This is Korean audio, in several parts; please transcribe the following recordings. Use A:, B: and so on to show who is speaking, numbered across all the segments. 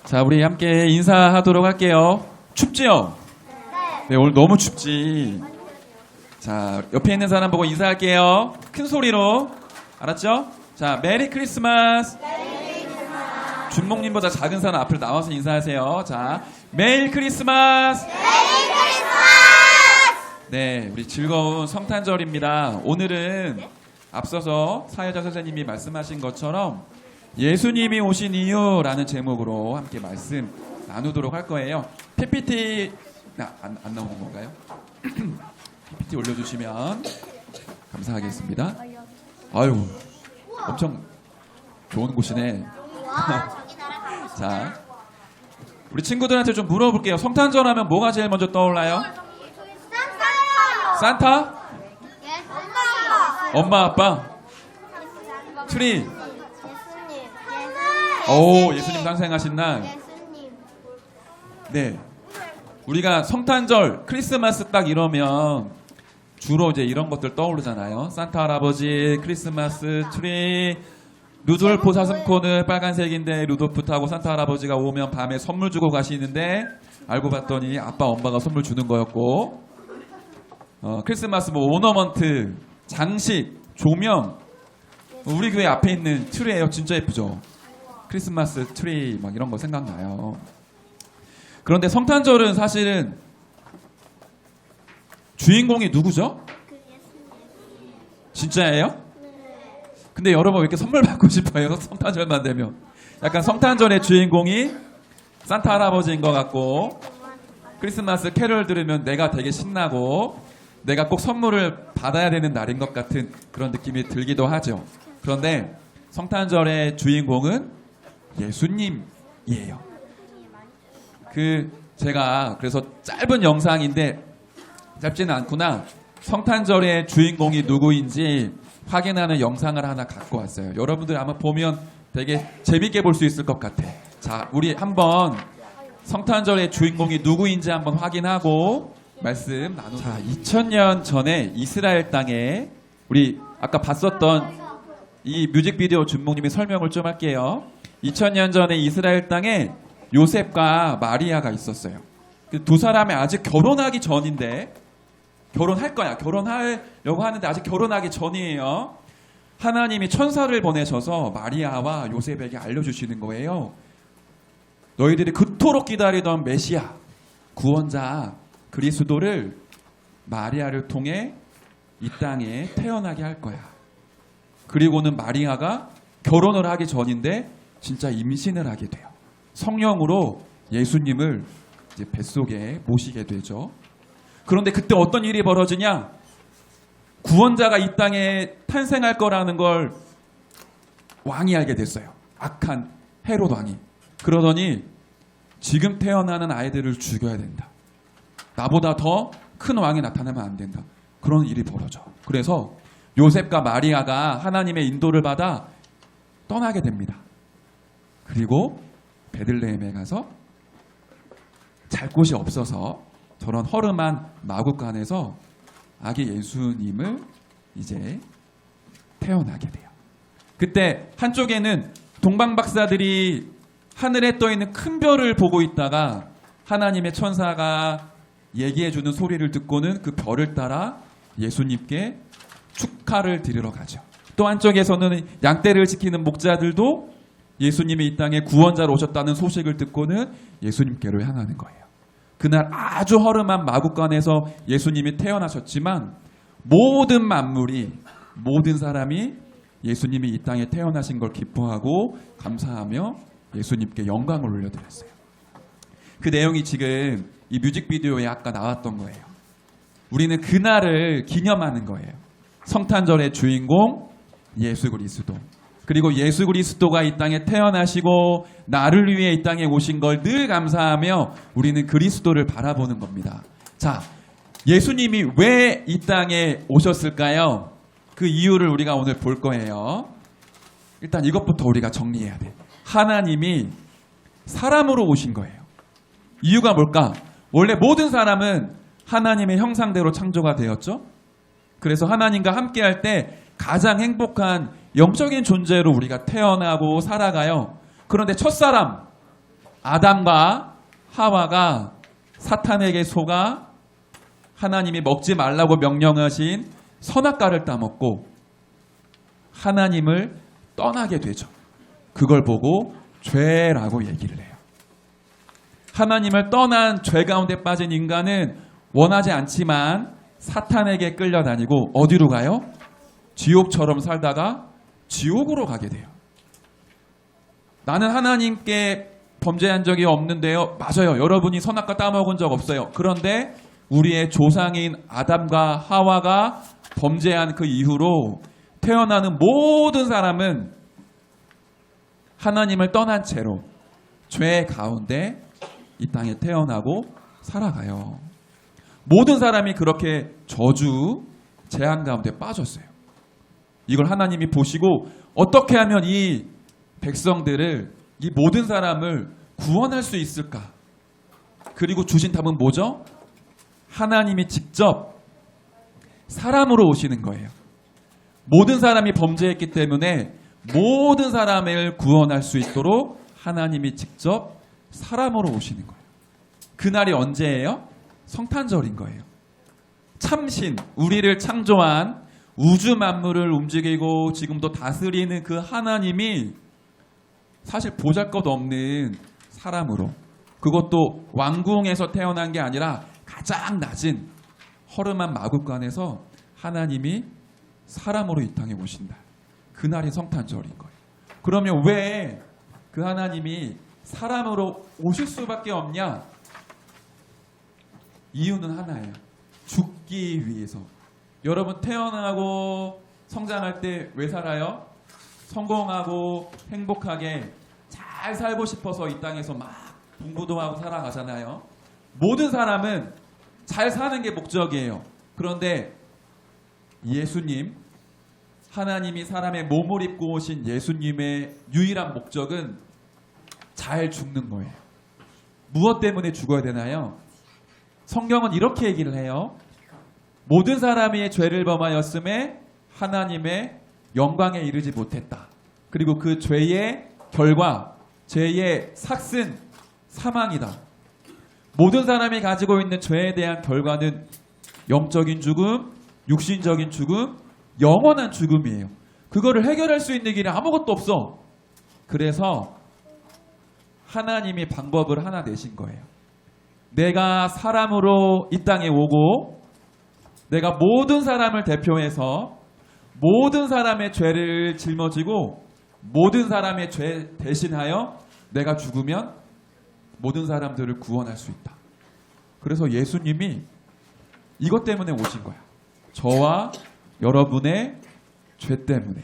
A: 자, 우리 함께 인사하도록 할게요. 춥지요? 네, 오늘 너무 춥지. 자, 옆에 있는 사람 보고 인사할게요. 큰 소리로. 알았죠? 자, 메리 크리스마스. 준목님보다 작은 사람 앞으로 나와서 인사하세요. 자, 메리 크리스마스. 네, 우리 즐거운 성탄절입니다. 오늘은 앞서서 사회자 선생님이 말씀하신 것처럼 예수님이 오신 이유라는 제목으로 함께 말씀 나누도록 할 거예요. PPT 안 나오는 건가요? PPT 올려주시면 감사하겠습니다. 아유, 엄청 좋은 곳이네. 자, 우리 친구들한테 좀 물어볼게요. 성탄절 하면 뭐가 제일 먼저 떠올라요? 산타? 엄마, 아빠? 트리? 오, 예수님 탄생하신 날. 네. 우리가 성탄절, 크리스마스 딱 이러면 주로 이제 이런 것들 떠오르잖아요. 산타 할아버지, 크리스마스 트리, 루돌프 사슴코는 빨간색인데 루돌프 타고 산타 할아버지가 오면 밤에 선물 주고 가시는데 알고 봤더니 아빠, 엄마가 선물 주는 거였고, 크리스마스 뭐 오너먼트, 장식, 조명, 우리 교회 앞에 있는 트리예요. 진짜 예쁘죠? 크리스마스 트리 막 이런 거 생각나요. 그런데 성탄절은 사실은 주인공이 누구죠? 진짜예요? 근데 여러분 왜 이렇게 선물 받고 싶어요? 성탄절만 되면 약간 성탄절의 주인공이 산타 할아버지인 것 같고, 크리스마스 캐롤 들으면 내가 되게 신나고 내가 꼭 선물을 받아야 되는 날인 것 같은 그런 느낌이 들기도 하죠. 그런데 성탄절의 주인공은 예수님이에요. 제가 그래서 짧은 영상인데 짧지는 않구나. 성탄절의 주인공이 누구인지 확인하는 영상을 하나 갖고 왔어요. 여러분들 아마 보면 되게 재밌게 볼 수 있을 것 같아. 자, 우리 한번 성탄절의 주인공이 누구인지 한번 확인하고 말씀 나누자. 자, 2000년 전에 이스라엘 땅에 우리 아까 봤었던 이 뮤직비디오 준목님이 설명을 좀 할게요. 2000년 전에 이스라엘 땅에 요셉과 마리아가 있었어요. 두 사람이 아직 결혼하기 전인데, 결혼할 거야. 결혼하려고 하는데 아직 결혼하기 전이에요. 하나님이 천사를 보내셔서 마리아와 요셉에게 알려주시는 거예요. 너희들이 그토록 기다리던 메시아, 구원자 그리스도를 마리아를 통해 이 땅에 태어나게 할 거야. 그리고는 마리아가 결혼을 하기 전인데 진짜 임신을 하게 돼요. 성령으로 예수님을 이제 뱃속에 모시게 되죠. 그런데 그때 어떤 일이 벌어지냐? 구원자가 이 땅에 탄생할 거라는 걸 왕이 알게 됐어요. 악한 헤롯 왕이. 그러더니 지금 태어나는 아이들을 죽여야 된다. 나보다 더 큰 왕이 나타나면 안 된다. 그런 일이 벌어져. 그래서 요셉과 마리아가 하나님의 인도를 받아 떠나게 됩니다. 그리고 베들레헴에 가서 잘 곳이 없어서 저런 허름한 마구간에서 아기 예수님을 이제 태어나게 돼요. 그때 한쪽에는 동방박사들이 하늘에 떠있는 큰 별을 보고 있다가 하나님의 천사가 얘기해주는 소리를 듣고는 그 별을 따라 예수님께 축하를 드리러 가죠. 또 한쪽에서는 양떼를 지키는 목자들도 예수님이 이 땅에 구원자로 오셨다는 소식을 듣고는 예수님께로 향하는 거예요. 그날 아주 허름한 마구간에서 예수님이 태어나셨지만 모든 만물이, 모든 사람이 예수님이 이 땅에 태어나신 걸 기뻐하고 감사하며 예수님께 영광을 올려드렸어요. 그 내용이 지금 이 뮤직비디오에 아까 나왔던 거예요. 우리는 그날을 기념하는 거예요. 성탄절의 주인공 예수 그리스도. 그리고 예수 그리스도가 이 땅에 태어나시고 나를 위해 이 땅에 오신 걸 늘 감사하며 우리는 그리스도를 바라보는 겁니다. 자, 예수님이 왜 이 땅에 오셨을까요? 그 이유를 우리가 오늘 볼 거예요. 일단 이것부터 우리가 정리해야 돼. 하나님이 사람으로 오신 거예요. 이유가 뭘까? 원래 모든 사람은 하나님의 형상대로 창조가 되었죠. 그래서 하나님과 함께 할 때 가장 행복한 영적인 존재로 우리가 태어나고 살아가요. 그런데 첫사람 아담과 하와가 사탄에게 속아 하나님이 먹지 말라고 명령하신 선악과를 따먹고 하나님을 떠나게 되죠. 그걸 보고 죄라고 얘기를 해요. 하나님을 떠난 죄 가운데 빠진 인간은 원하지 않지만 사탄에게 끌려다니고 어디로 가요? 지옥처럼 살다가 지옥으로 가게 돼요. 나는 하나님께 범죄한 적이 없는데요. 맞아요. 여러분이 선악과 따먹은 적 없어요. 그런데 우리의 조상인 아담과 하와가 범죄한 그 이후로 태어나는 모든 사람은 하나님을 떠난 채로 죄 가운데 이 땅에 태어나고 살아가요. 모든 사람이 그렇게 저주, 재앙 가운데 빠졌어요. 이걸 하나님이 보시고 어떻게 하면 이 백성들을, 이 모든 사람을 구원할 수 있을까? 그리고 주신 답은 뭐죠? 하나님이 직접 사람으로 오시는 거예요. 모든 사람이 범죄했기 때문에 모든 사람을 구원할 수 있도록 하나님이 직접 사람으로 오시는 거예요. 그날이 언제예요? 성탄절인 거예요. 참신, 우리를 창조한 우주 만물을 움직이고 지금도 다스리는 그 하나님이 사실 보잘것없는 사람으로, 그것도 왕궁에서 태어난 게 아니라 가장 낮은 허름한 마구간에서 하나님이 사람으로 이 땅에 오신다. 그날이 성탄절인 거예요. 그러면 왜 그 하나님이 사람으로 오실 수밖에 없냐? 이유는 하나예요. 죽기 위해서. 여러분 태어나고 성장할 때 왜 살아요? 성공하고 행복하게 잘 살고 싶어서 이 땅에서 막 공부도 하고 살아가잖아요. 모든 사람은 잘 사는 게 목적이에요. 그런데 예수님, 하나님이 사람의 몸을 입고 오신 예수님의 유일한 목적은 잘 죽는 거예요. 무엇 때문에 죽어야 되나요? 성경은 이렇게 얘기를 해요. 모든 사람이 죄를 범하였음에 하나님의 영광에 이르지 못했다. 그리고 그 죄의 결과, 죄의 삭슨, 사망이다. 모든 사람이 가지고 있는 죄에 대한 결과는 영적인 죽음, 육신적인 죽음, 영원한 죽음이에요. 그거를 해결할 수 있는 길이 아무것도 없어. 그래서 하나님이 방법을 하나 내신 거예요. 내가 사람으로 이 땅에 오고 내가 모든 사람을 대표해서 모든 사람의 죄를 짊어지고 모든 사람의 죄 대신하여 내가 죽으면 모든 사람들을 구원할 수 있다. 그래서 예수님이 이것 때문에 오신 거야. 저와 여러분의 죄 때문에.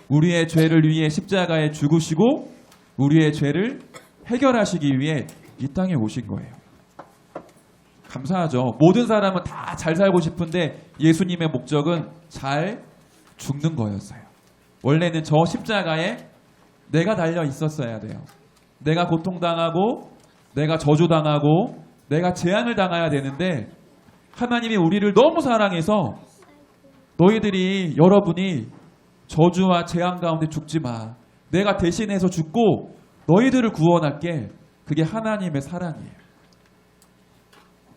A: 우리의 죄를 위해 십자가에 죽으시고 우리의 죄를 해결하시기 위해 이 땅에 오신 거예요. 감사하죠. 모든 사람은 다 잘 살고 싶은데 예수님의 목적은 잘 죽는 거였어요. 원래는 저 십자가에 내가 달려 있었어야 돼요. 내가 고통당하고 내가 저주당하고 내가 재앙을 당해야 되는데 하나님이 우리를 너무 사랑해서 너희들이, 여러분이 저주와 재앙 가운데 죽지 마. 내가 대신해서 죽고 너희들을 구원할게. 그게 하나님의 사랑이에요.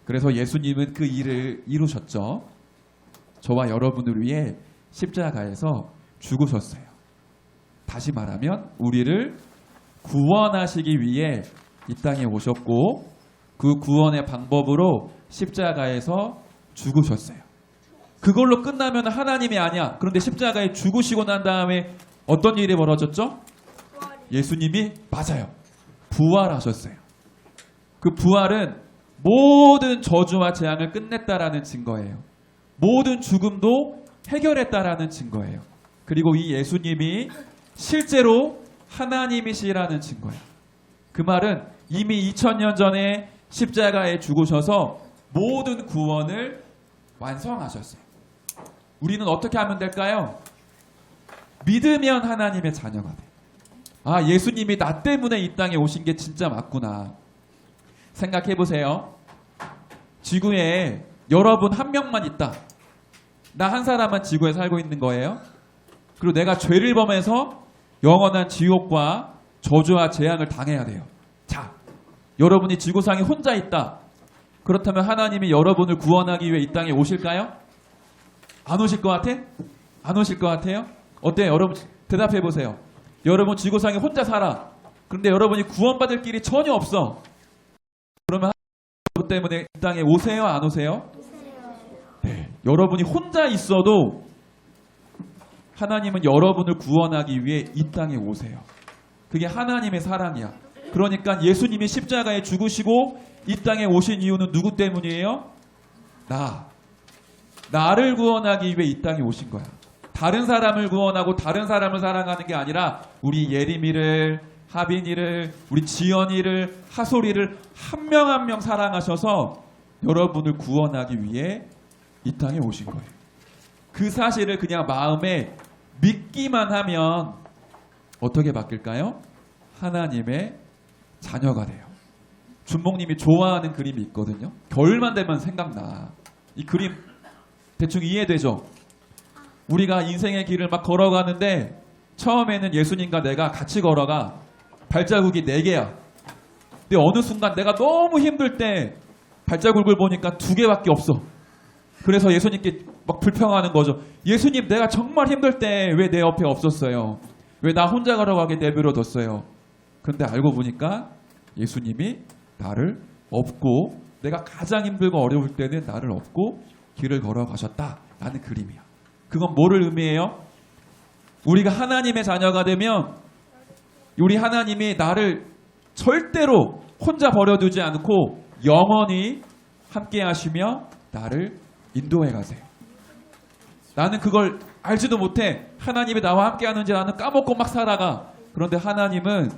A: 그래서 예수님은 그 일을 이루셨죠. 저와 여러분을 위해 십자가에서 죽으셨어요. 다시 말하면 우리를 구원하시기 위해 이 땅에 오셨고 그 구원의 방법으로 십자가에서 죽으셨어요. 그걸로 끝나면 하나님이 아니야. 그런데 십자가에 죽으시고 난 다음에 어떤 일이 벌어졌죠? 예수님이, 맞아요, 부활하셨어요. 그 부활은 모든 저주와 재앙을 끝냈다라는 증거예요. 모든 죽음도 해결했다라는 증거예요. 그리고 이 예수님이 실제로 하나님이시라는 증거예요. 그 말은 이미 2000년 전에 십자가에 죽으셔서 모든 구원을 완성하셨어요. 우리는 어떻게 하면 될까요? 믿으면 하나님의 자녀가 돼요. 아, 예수님이 나 때문에 이 땅에 오신 게 진짜 맞구나. 생각해 보세요. 지구에 여러분 한 명만 있다. 나 한 사람만 지구에 살고 있는 거예요. 그리고 내가 죄를 범해서 영원한 지옥과 저주와 재앙을 당해야 돼요. 자, 여러분이 지구상에 혼자 있다. 그렇다면 하나님이 여러분을 구원하기 위해 이 땅에 오실까요? 안 오실 것 같아? 안 오실 것 같아요? 어때요? 여러분 대답해 보세요. 여러분 지구상에 혼자 살아. 그런데 여러분이 구원받을 길이 전혀 없어. 그러면 하나님 때문에 이 땅에 오세요? 안 오세요? 네. 여러분이 혼자 있어도 하나님은 여러분을 구원하기 위해 이 땅에 오세요. 그게 하나님의 사랑이야. 그러니까 예수님이 십자가에 죽으시고 이 땅에 오신 이유는 누구 때문이에요? 나를 구원하기 위해 이 땅에 오신 거야. 다른 사람을 구원하고 다른 사람을 사랑하는 게 아니라 우리 예림이를, 하빈이를, 우리 지연이를, 하솔이를 한 명 한 명 사랑하셔서 여러분을 구원하기 위해 이 땅에 오신 거예요. 그 사실을 그냥 마음에 믿기만 하면 어떻게 바뀔까요? 하나님의 자녀가 돼요. 준목님이 좋아하는 그림이 있거든요. 겨울만 되면 생각나. 이 그림 대충 이해되죠? 우리가 인생의 길을 막 걸어가는데 처음에는 예수님과 내가 같이 걸어가. 발자국이 4개야. 근데 어느 순간 내가 너무 힘들 때 발자국을 보니까 2개밖에 없어. 그래서 예수님께 막 불평하는 거죠. 예수님, 내가 정말 힘들 때 왜 내 옆에 없었어요? 왜 나 혼자 걸어가게 내버려 뒀어요? 그런데 알고 보니까 예수님이 나를 업고, 내가 가장 힘들고 어려울 때는 나를 업고 길을 걸어가셨다라는 그림이야. 그건 뭐를 의미해요? 우리가 하나님의 자녀가 되면 우리 하나님이 나를 절대로 혼자 버려두지 않고 영원히 함께 하시며 나를 인도해 가세요. 나는 그걸 알지도 못해. 하나님이 나와 함께 하는지 나는 까먹고 막 살아가. 그런데 하나님은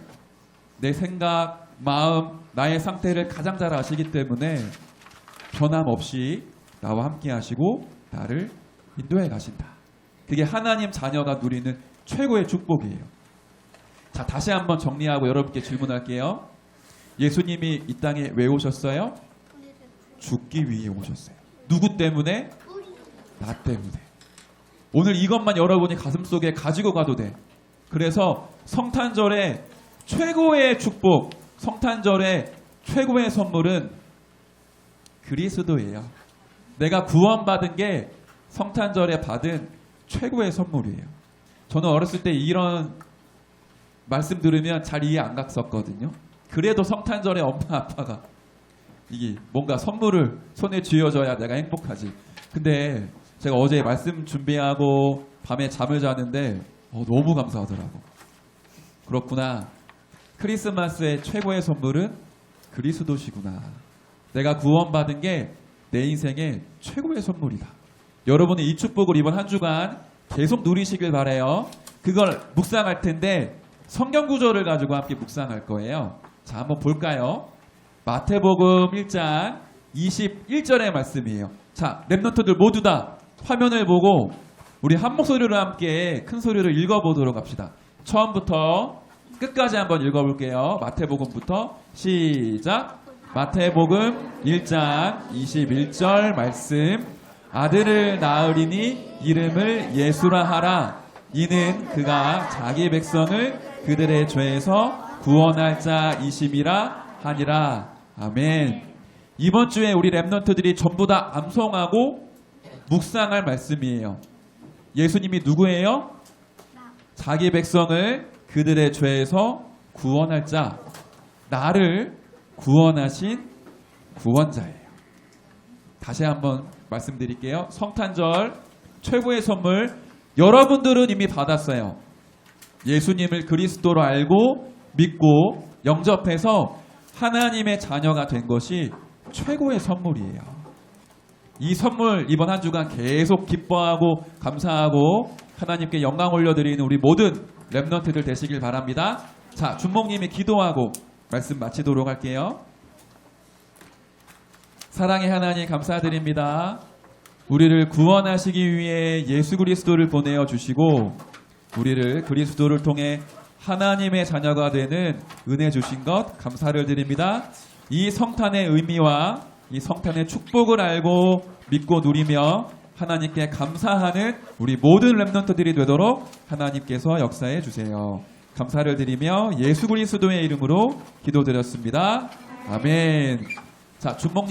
A: 내 생각, 마음, 나의 상태를 가장 잘 아시기 때문에 변함없이 나와 함께 하시고 나를 인도해 가신다. 그게 하나님 자녀가 누리는 최고의 축복이에요. 자, 다시 한번 정리하고 여러분께 질문할게요. 예수님이 이 땅에 왜 오셨어요? 죽기 위해 오셨어요. 누구 때문에? 나 때문에. 오늘 이것만 여러분이 가슴속에 가지고 가도 돼. 그래서 성탄절의 최고의 축복, 성탄절의 최고의 선물은 그리스도예요. 내가 구원받은 게 성탄절에 받은 최고의 선물이에요. 저는 어렸을 때 이런 말씀 들으면 잘 이해 안 갔었거든요. 그래도 성탄절에 엄마 아빠가 이게 뭔가 선물을 손에 쥐어줘야 내가 행복하지. 근데 제가 어제 말씀 준비하고 밤에 잠을 자는데 너무 감사하더라고. 그렇구나. 크리스마스의 최고의 선물은 그리스도시구나. 내가 구원받은 게 내 인생의 최고의 선물이다. 여러분이 이 축복을 이번 한 주간 계속 누리시길 바라요. 그걸 묵상할 텐데 성경 구절을 가지고 함께 묵상할 거예요. 자, 한번 볼까요? 마태복음 1장 21절의 말씀이에요. 자, 랩런트들 모두 다 화면을 보고 우리 한 목소리로 함께 큰 소리로 읽어보도록 합시다. 처음부터 끝까지 한번 읽어볼게요. 마태복음부터 시작. 마태복음 1장 21절 말씀. 아들을 낳으리니 이름을 예수라 하라. 이는 그가 자기 백성을 그들의 죄에서 구원할 자이심이라 하니라. 아멘. 이번 주에 우리 랩런트들이 전부 다 암송하고 묵상할 말씀이에요. 예수님이 누구예요? 자기 백성을 그들의 죄에서 구원할 자. 나를 구원하신 구원자예요. 다시 한번 말씀드릴게요. 성탄절 최고의 선물 여러분들은 이미 받았어요. 예수님을 그리스도로 알고 믿고 영접해서 하나님의 자녀가 된 것이 최고의 선물이에요. 이 선물 이번 한 주간 계속 기뻐하고 감사하고 하나님께 영광 올려드리는 우리 모든 랩런트들 되시길 바랍니다. 자, 준목님이 기도하고 말씀 마치도록 할게요. 사랑의 하나님 감사드립니다. 우리를 구원하시기 위해 예수 그리스도를 보내어 주시고 우리를 그리스도를 통해 하나님의 자녀가 되는 은혜 주신 것 감사를 드립니다. 이 성탄의 의미와 이 성탄의 축복을 알고 믿고 누리며 하나님께 감사하는 우리 모든 랩런트들이 되도록 하나님께서 역사해 주세요. 감사를 드리며 예수 그리스도의 이름으로 기도드렸습니다. 아멘. 자, 준목